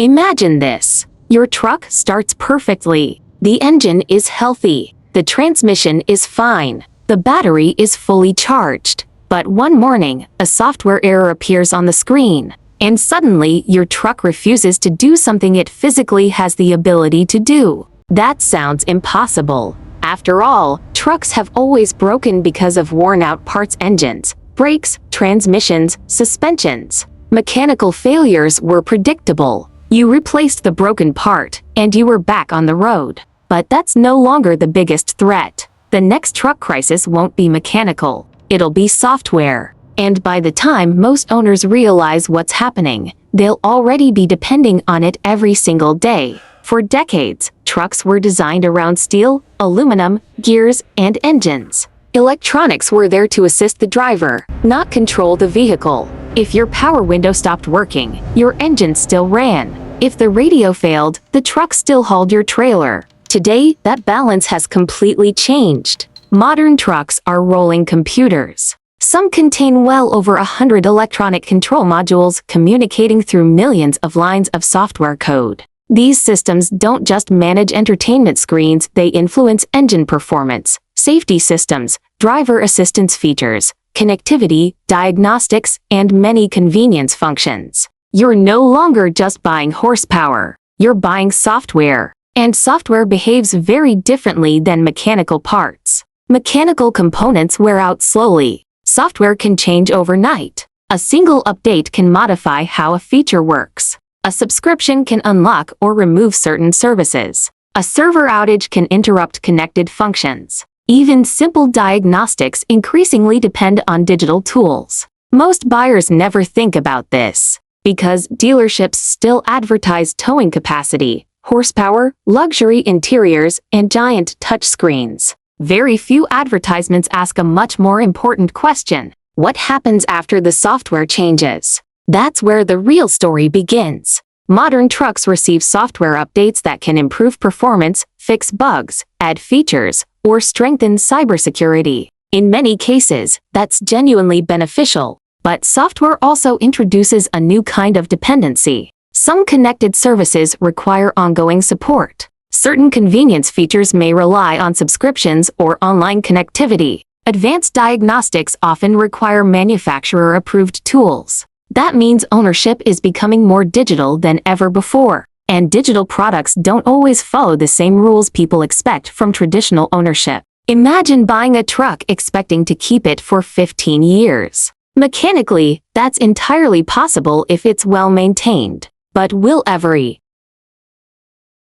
Imagine this. Your truck starts perfectly. The engine is healthy. The transmission is fine. The battery is fully charged. But one morning, a software error appears on the screen, and suddenly your truck refuses to do something it physically has the ability to do. That sounds impossible. After all, trucks have always broken because of worn-out parts: engines, brakes, transmissions, suspensions. Mechanical failures were predictable. You replaced the broken part, and you were back on the road. But that's no longer the biggest threat. The next truck crisis won't be mechanical. It'll be software. And by the time most owners realize what's happening, they'll already be depending on it every single day. For decades, trucks were designed around steel, aluminum, gears, and engines. Electronics were there to assist the driver, not control the vehicle. If your power window stopped working, your engine still ran. If the radio failed, the truck still hauled your trailer. Today, that balance has completely changed. Modern trucks are rolling computers. Some contain well over 100 electronic control modules communicating through millions of lines of software code. These systems don't just manage entertainment screens, they influence engine performance, safety systems, driver assistance features, connectivity, diagnostics, and many convenience functions. You're no longer just buying horsepower, you're buying software. And software behaves very differently than mechanical parts. Mechanical components wear out slowly. Software can change overnight. A single update can modify how a feature works. A subscription can unlock or remove certain services. A server outage can interrupt connected functions. Even simple diagnostics increasingly depend on digital tools. Most buyers never think about this, because dealerships still advertise towing capacity, horsepower, luxury interiors, and giant touchscreens. Very few advertisements ask a much more important question: what happens after the software changes? That's where the real story begins. Modern trucks receive software updates that can improve performance, fix bugs, add features, or strengthen cybersecurity. In many cases, that's genuinely beneficial. But software also introduces a new kind of dependency. Some connected services require ongoing support. Certain convenience features may rely on subscriptions or online connectivity. Advanced diagnostics often require manufacturer-approved tools. That means ownership is becoming more digital than ever before. And digital products don't always follow the same rules people expect from traditional ownership. Imagine buying a truck expecting to keep it for 15 years. Mechanically, that's entirely possible if it's well maintained. But will every